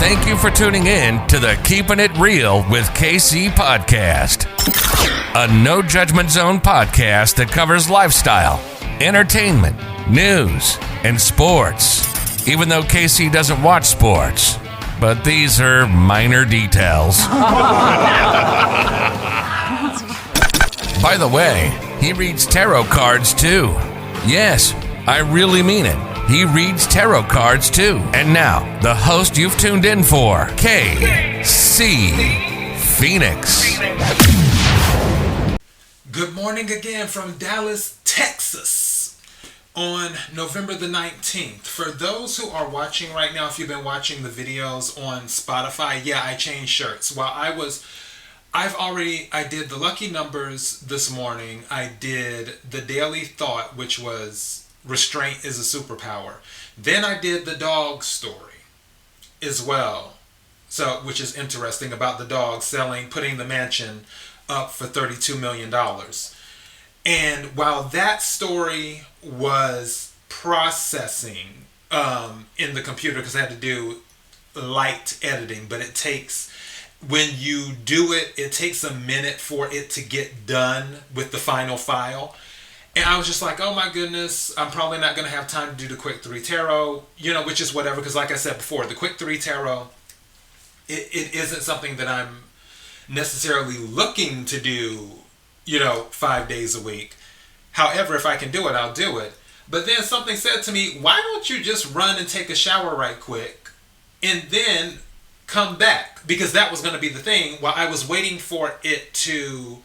Thank you for tuning in to the Keeping It Real with KC podcast, a no judgment zone podcast that covers lifestyle, entertainment, news, and sports. Even though KC doesn't watch sports, but these are minor details. By the way, he reads tarot cards too. Yes, I really mean it. He reads tarot cards too. And now, the host you've tuned in for, KC Phoenix. Good morning again from Dallas, Texas on November the 19th. For those who are watching right now, if you've been watching the videos on Spotify, yeah, I changed shirts. While I did the lucky numbers this morning. I did the daily thought, which was restraint is a superpower. Then I did the dog story as well. So, which is interesting about the dog putting the mansion up for $32 million. And while that story was processing in the computer, because I had to do light editing, but when you do it, it takes a minute for it to get done with the final file. And I was just like, oh my goodness, I'm probably not going to have time to do the Quick 3 Tarot, which is whatever, because like I said before, the Quick 3 Tarot, it isn't something that I'm necessarily looking to do, 5 days a week. However, if I can do it, I'll do it. But then something said to me, why don't you just run and take a shower right quick and then come back? Because that was going to be the thing. While I was waiting for it to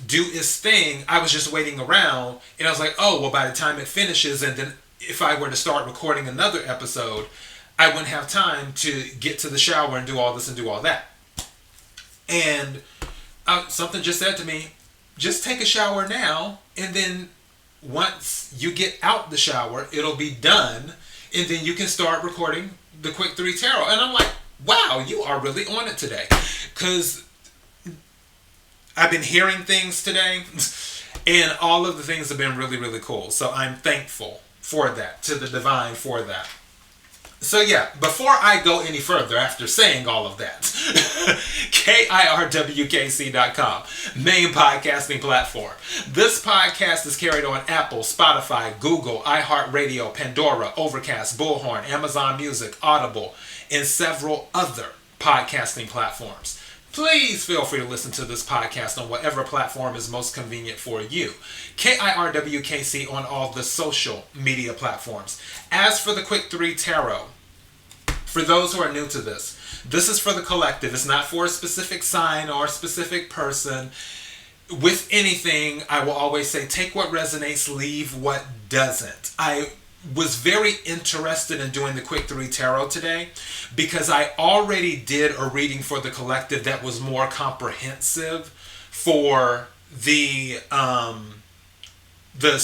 do its thing, I was just waiting around, and I was like, oh, well, by the time it finishes, and then if I were to start recording another episode, I wouldn't have time to get to the shower and do all this and do all that. And something just said to me, just take a shower now, and then once you get out the shower, it'll be done, and then you can start recording the Quick 3 Tarot. And I'm like, wow, you are really on it today. Because I've been hearing things today, and all of the things have been really, really cool. So I'm thankful for that, to the divine for that. So yeah, before I go any further, after saying all of that, kirwkc.com, main podcasting platform. This podcast is carried on Apple, Spotify, Google, iHeartRadio, Pandora, Overcast, Bullhorn, Amazon Music, Audible, and several other podcasting platforms. Please feel free to listen to this podcast on whatever platform is most convenient for you. KIRWKC on all the social media platforms. As for the Quick 3 Tarot, for those who are new to this is for the collective. It's not for a specific sign or a specific person. With anything, I will always say, take what resonates, leave what doesn't. I was very interested in doing the Quick 3 Tarot today because I already did a reading for the collective that was more comprehensive for the lunar. The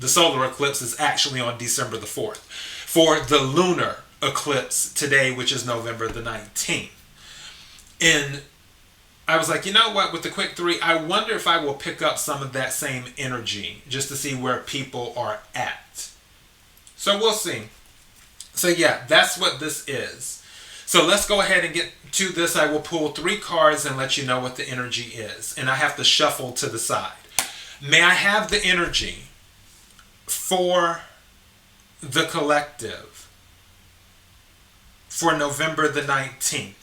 solar eclipse is actually on December the 4th. For the lunar eclipse today, which is November the 19th. And I was like, you know what, with the Quick 3, I wonder if I will pick up some of that same energy just to see where people are at. So we'll see. So yeah, that's what this is. So let's go ahead and get to this. I will pull 3 cards and let you know what the energy is. And I have to shuffle to the side. May I have the energy for the collective for November the 19th?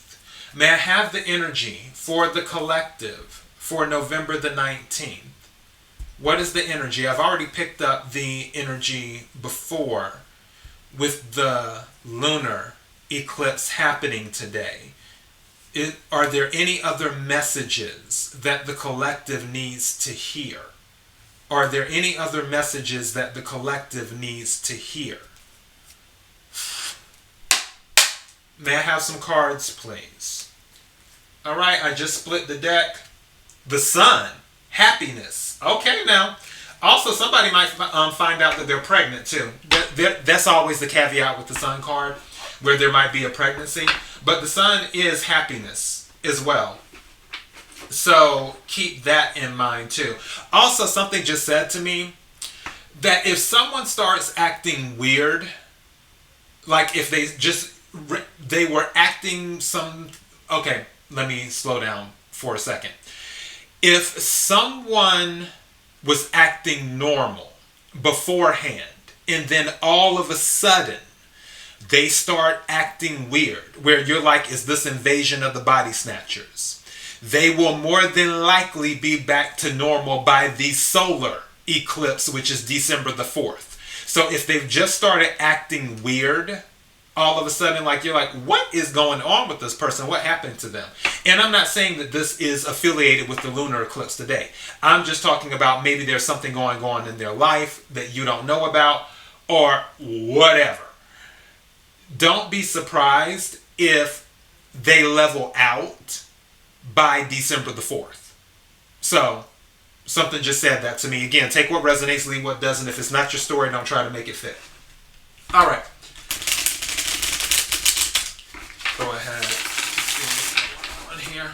May I have the energy for the collective for November the 19th? What is the energy? I've already picked up the energy before with the lunar eclipse happening today. Are there any other messages that the collective needs to hear? Are there any other messages that the collective needs to hear? May I have some cards, please? All right, I just split the deck. The Sun, happiness. Okay, now. Also, somebody might find out that they're pregnant, too. That's always the caveat with the Sun card, where there might be a pregnancy. But the Sun is happiness as well. So keep that in mind, too. Also, something just said to me that if someone starts acting weird, like if they just they were acting some... Okay, let me slow down for a second. If someone was acting normal beforehand, and then all of a sudden they start acting weird, where you're like, is this invasion of the body snatchers? They will more than likely be back to normal by the solar eclipse, which is December the 4th. So if they've just started acting weird, all of a sudden, like, you're like, what is going on with this person? What happened to them? And I'm not saying that this is affiliated with the lunar eclipse today. I'm just talking about maybe there's something going on in their life that you don't know about, or whatever. Don't be surprised if they level out by December the 4th. So, something just said that to me. Again, take what resonates, leave what doesn't. If it's not your story, don't try to make it fit. All right. Go ahead. See what's going on here.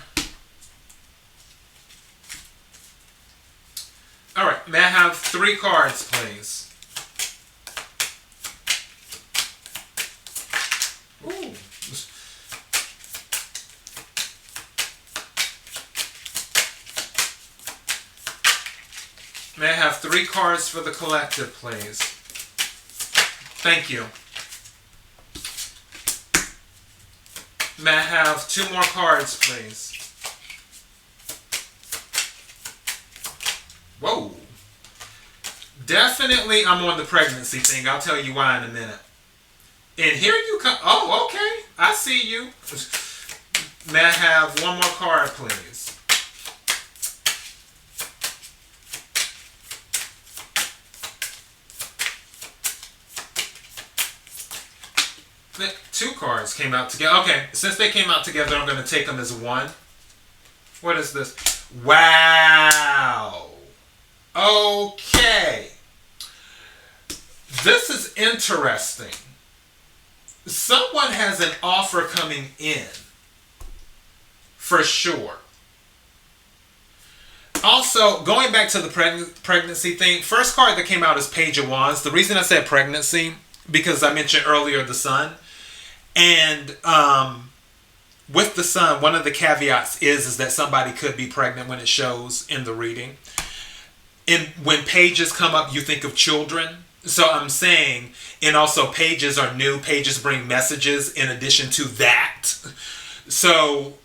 All right. May I have 3 cards, please? Ooh. May I have 3 cards for the collective, please? Thank you. May I have 2 more cards, please? Whoa. Definitely I'm on the pregnancy thing. I'll tell you why in a minute. And here you come. Oh, okay. I see you. May I have 1 more card, please? Two cards came out together. Okay, since they came out together, I'm going to take them as one. What is this? Wow. Okay. This is interesting. Someone has an offer coming in. For sure. Also, going back to the pregnancy thing, first card that came out is Page of Wands. The reason I said pregnancy, because I mentioned earlier the sun. And with the sun, one of the caveats is that somebody could be pregnant when it shows in the reading. And when pages come up, you think of children. So I'm saying, and also pages are new. Pages bring messages in addition to that. So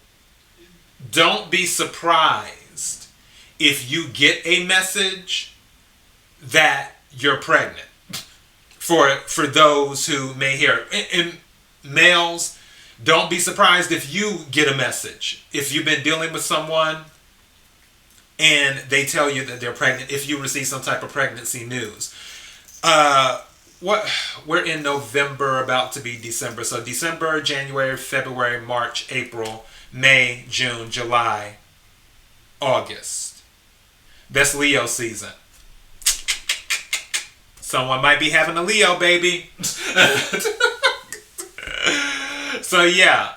don't be surprised if you get a message that you're pregnant. For those who may hear it. And males, don't be surprised if you get a message. If you've been dealing with someone and they tell you that they're pregnant, if you receive some type of pregnancy news. We're in November, about to be December. So December, January, February, March, April, May, June, July, August. That's Leo season. Someone might be having a Leo baby. So yeah,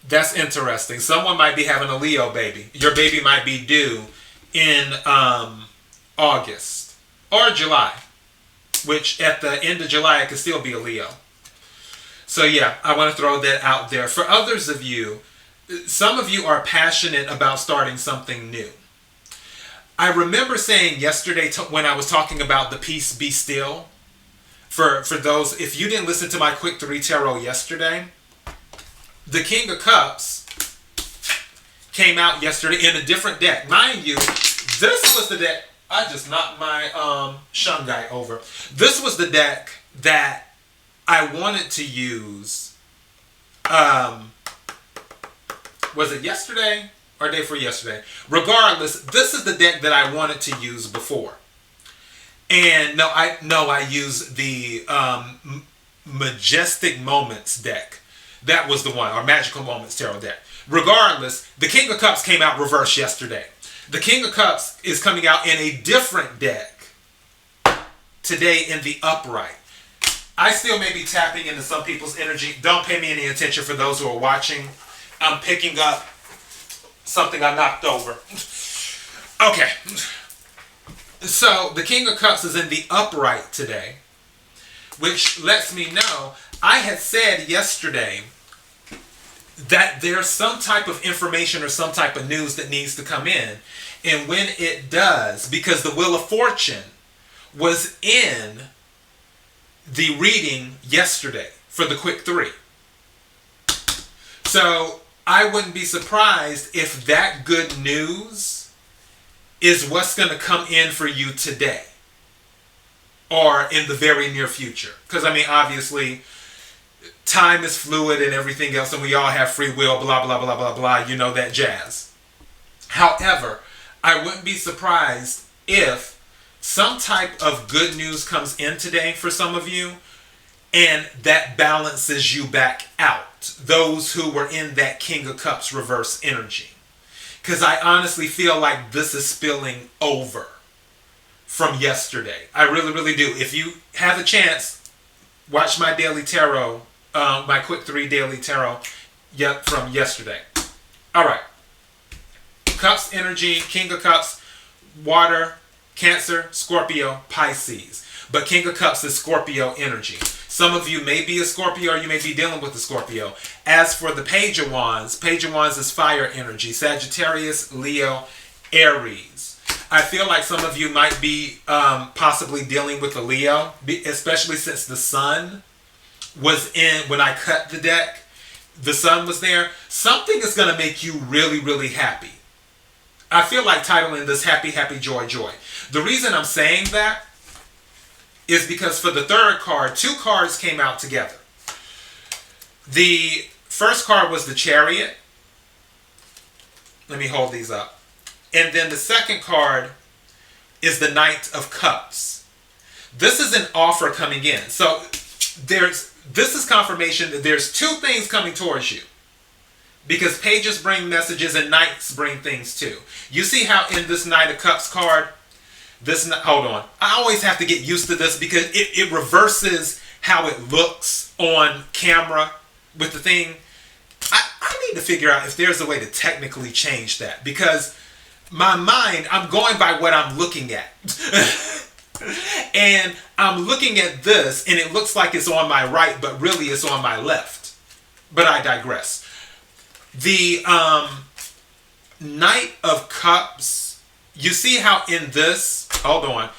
that's interesting. Someone might be having a Leo baby. Your baby might be due in August or July, which at the end of July it could still be a Leo. So yeah, I want to throw that out there. For others of you, some of you are passionate about starting something new. I remember saying yesterday when I was talking about the Peace Be Still, for those, if you didn't listen to my Quick 3 Tarot yesterday, the King of Cups came out yesterday in a different deck. Mind you, this was the deck, I just knocked my Shungai over. This was the deck that I wanted to use, was it yesterday or day for yesterday? Regardless, this is the deck that I wanted to use before. And I used the Majestic Moments deck. That was the one, or Magical Moments Tarot deck. Regardless, the King of Cups came out reversed yesterday. The King of Cups is coming out in a different deck today in the upright. I still may be tapping into some people's energy. Don't pay me any attention for those who are watching. I'm picking up something I knocked over. Okay. So, the King of Cups is in the upright today, which lets me know I had said yesterday that there's some type of information or some type of news that needs to come in. And when it does, because the Wheel of Fortune was in the reading yesterday for the quick 3. So I wouldn't be surprised if that good news is what's going to come in for you today or in the very near future. Because, I mean, obviously, time is fluid and everything else, and we all have free will, blah, blah, blah, blah, blah, you know, that jazz. However, I wouldn't be surprised if some type of good news comes in today for some of you, and that balances you back out. Those who were in that King of Cups reverse energy. Because I honestly feel like this is spilling over from yesterday. I really, really do. If you have a chance, watch my daily tarot, my quick 3 daily tarot from yesterday. All right. Cups energy, King of Cups, water, Cancer, Scorpio, Pisces. But King of Cups is Scorpio energy. Some of you may be a Scorpio or you may be dealing with a Scorpio. As for the Page of Wands is fire energy. Sagittarius, Leo, Aries. I feel like some of you might be possibly dealing with a Leo, especially since the sun was in, when I cut the deck, the sun was there. Something is going to make you really, really happy. I feel like titling this Happy, Happy, Joy, Joy. The reason I'm saying that is because for the third card, 2 cards came out together. The first card was the Chariot. Let me hold these up. And then the second card is the Knight of Cups. This is an offer coming in. So this is confirmation that there's 2 things coming towards you. Because pages bring messages and knights bring things too. You see how in this Knight of Cups card, hold on. I always have to get used to this because it reverses how it looks on camera with the thing. I need to figure out if there's a way to technically change that, because my mind, I'm going by what I'm looking at. And I'm looking at this and it looks like it's on my right, but really it's on my left. But I digress. The Knight of Cups, you see how in this, hold on,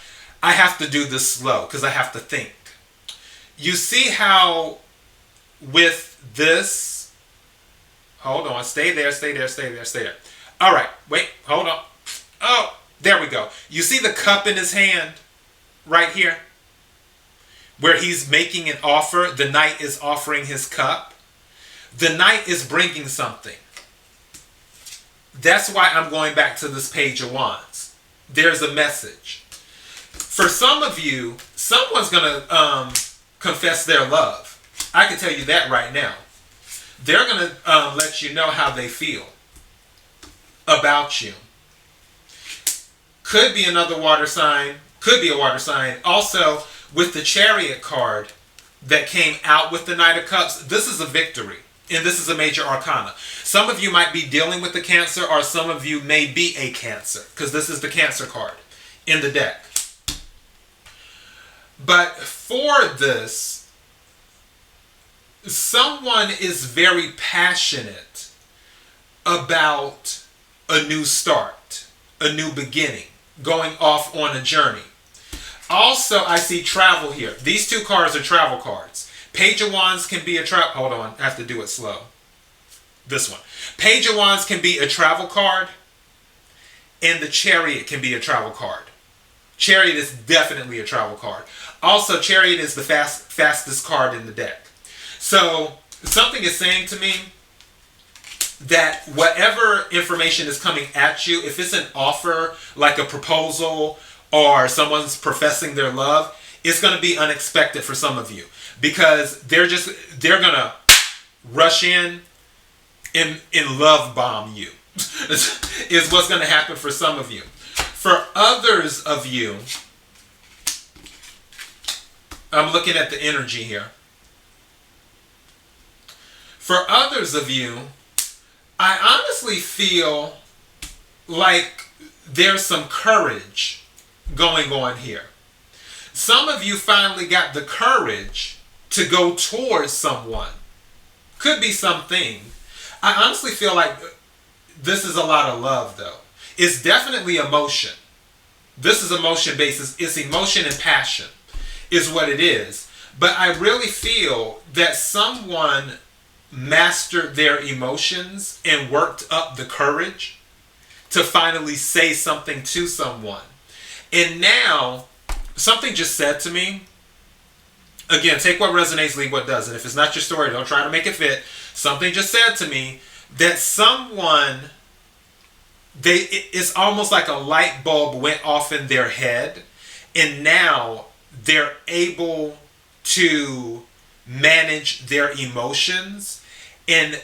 I have to do this slow because I have to think. You see how with this, hold on, stay there. All right, wait, hold on. Oh, there we go. You see the cup in his hand right here? Where he's making an offer, the knight is offering his cup. The knight is bringing something. That's why I'm going back to this Page of Wands. There's a message. For some of you, someone's going to confess their love. I can tell you that right now. They're going to let you know how they feel about you. Could be another water sign. Could be a water sign. Also, with the Chariot card that came out with the Knight of Cups, this is a victory. And this is a major arcana. Some of you might be dealing with the Cancer, or some of you may be a Cancer, because this is the Cancer card in the deck. But for this, someone is very passionate about a new start, a new beginning, going off on a journey. Also, I see travel here. These 2 cards are travel cards. Page of Wands can be a travel... Hold on, I have to do it slow. This one. Page of Wands can be a travel card, and the Chariot can be a travel card. Chariot is definitely a travel card. Also, Chariot is the fastest card in the deck. So, something is saying to me that whatever information is coming at you, if it's an offer, like a proposal, or someone's professing their love, it's going to be unexpected for some of you. Because they're going to rush in and love bomb you. Is what's going to happen for some of you. For others of you, I'm looking at the energy here. For others of you, I honestly feel like there's some courage going on here. Some of you finally got the courage to go towards someone. Could be something. I honestly feel like this is a lot of love, though. It's definitely emotion. This is emotion basis. It's emotion and passion is what it is. But I really feel that someone mastered their emotions and worked up the courage to finally say something to someone. And now, something just said to me, again, take what resonates, leave what doesn't. If it's not your story, don't try to make it fit. Something just said to me that someone, it's almost like a light bulb went off in their head, and now they're able to manage their emotions. And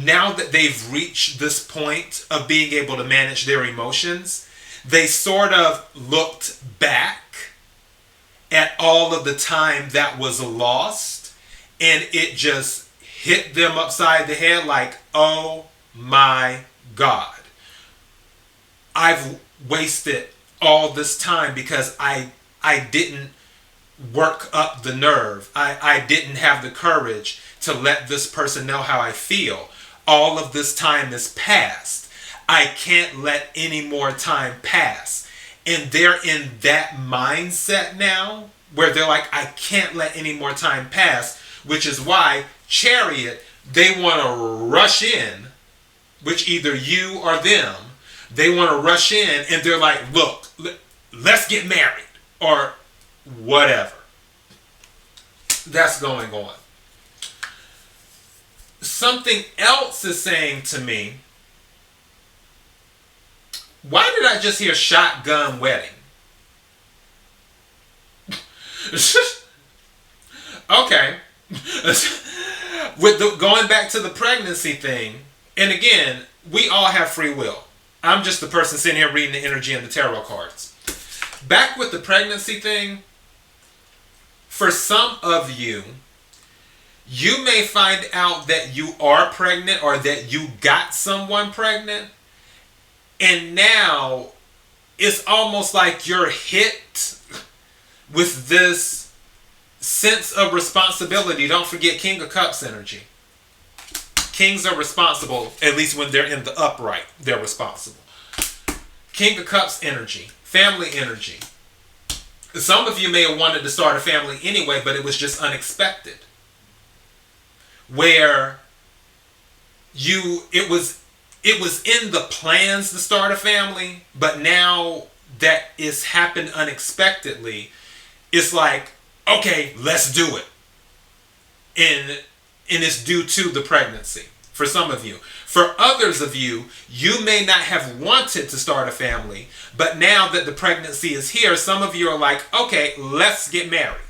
now that they've reached this point of being able to manage their emotions, they sort of looked back at all of the time that was lost, and it just hit them upside the head like, oh my God. I've wasted all this time because I didn't work up the nerve. I didn't have the courage to let this person know how I feel. All of this time is past. I can't let any more time pass. And they're in that mindset now where they're like, I can't let any more time pass, which is why Chariot, they want to rush in, which either you or them, they want to rush in and they're like, look, let's get married or whatever that's going on. Something else is saying to me, why did I just hear shotgun wedding? Okay. Going back to the pregnancy thing, and again, we all have free will. I'm just the person sitting here reading the energy and the tarot cards. Back with the pregnancy thing, for some of you, you may find out that you are pregnant or that you got someone pregnant, and now it's almost like you're hit with this sense of responsibility. Don't forget King of Cups energy. Kings are responsible, at least when they're in the upright, they're responsible. King of Cups energy, family energy. Some of you may have wanted to start a family anyway, but it was just unexpected. Where it was in the plans to start a family, but now that it's happened unexpectedly, it's like, okay, let's do it. And it's due to the pregnancy for some of you. For others of you, you may not have wanted to start a family, but now that the pregnancy is here, some of you are like, okay, let's get married.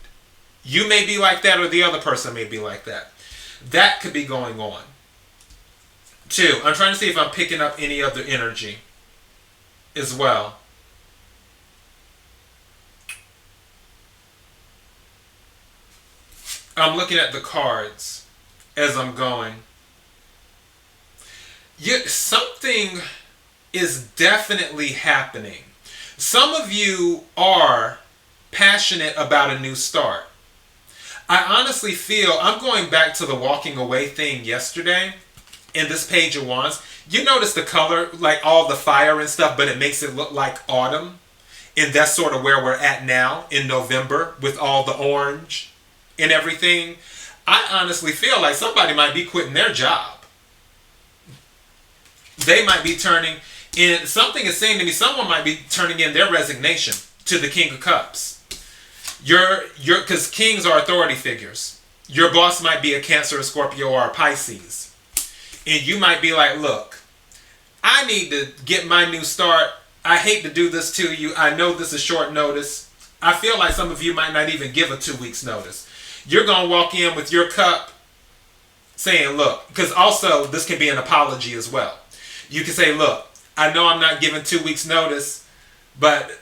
You may be like that, or the other person may be like that. That could be going on. Two, I'm trying to see if I'm picking up any other energy as well. I'm looking at the cards as I'm going. Something is definitely happening. Some of you are passionate about a new start. I honestly feel, I'm going back to the walking away thing yesterday in this Page of Wands. You notice the color, like all the fire and stuff, but it makes it look like autumn. And that's sort of where we're at now in November with all the orange and everything. I honestly feel like somebody might be quitting their job. They might be turning in, something is saying to me, someone might be turning in their resignation to the King of Cups. Because kings are authority figures. Your boss might be a Cancer, a Scorpio, or a Pisces. And you might be like, look, I need to get my new start. I hate to do this to you. I know this is short notice. I feel like some of you might not even give a 2 weeks notice. You're going to walk in with your cup saying, look, because also this can be an apology as well. You can say, look, I know I'm not giving 2 weeks notice, but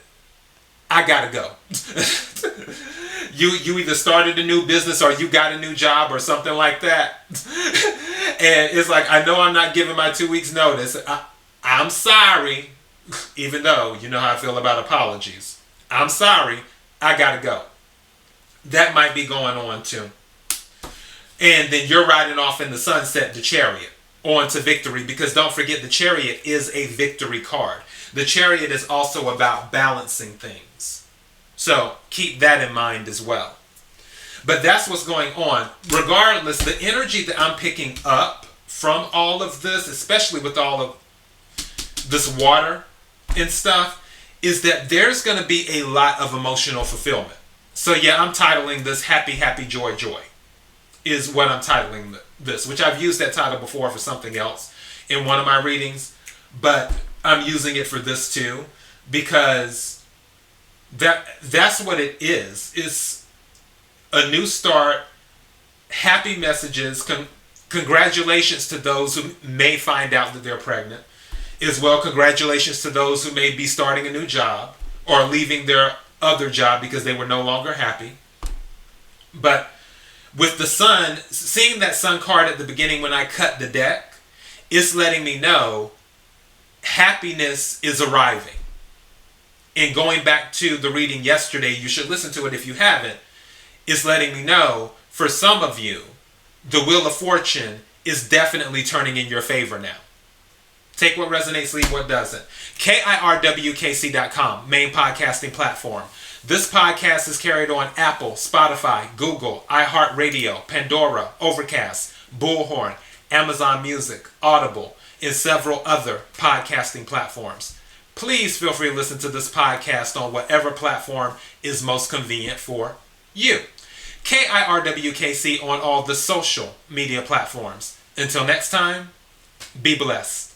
I gotta go. You either started a new business or you got a new job or something like that. And it's like, I know I'm not giving my 2 weeks notice. I'm sorry, even though you know how I feel about apologies. I'm sorry, I gotta go. That might be going on too. And then you're riding off in the sunset, the Chariot, on to victory, because don't forget the Chariot is a victory card. The Chariot is also about balancing things. So keep that in mind as well. But that's what's going on. Regardless, the energy that I'm picking up from all of this, especially with all of this water and stuff, is that there's going to be a lot of emotional fulfillment. So yeah, I'm titling this Happy, Happy, Joy, Joy is what I'm titling this, which I've used that title before for something else in one of my readings, but I'm using it for this too, because that's what it is. It's a new start, happy messages, congratulations to those who may find out that they're pregnant, as well congratulations to those who may be starting a new job or leaving their other job because they were no longer happy. But with the sun, seeing that sun card at the beginning when I cut the deck, it's letting me know happiness is arriving. And going back to the reading yesterday, you should listen to it if you haven't, it's letting me know, for some of you, the Wheel of Fortune is definitely turning in your favor now. Take what resonates, leave what doesn't. kirwkc.com, main podcasting platform. This podcast is carried on Apple, Spotify, Google, iHeartRadio, Pandora, Overcast, Bullhorn, Amazon Music, Audible, and several other podcasting platforms. Please feel free to listen to this podcast on whatever platform is most convenient for you. KIRWKC on all the social media platforms. Until next time, be blessed.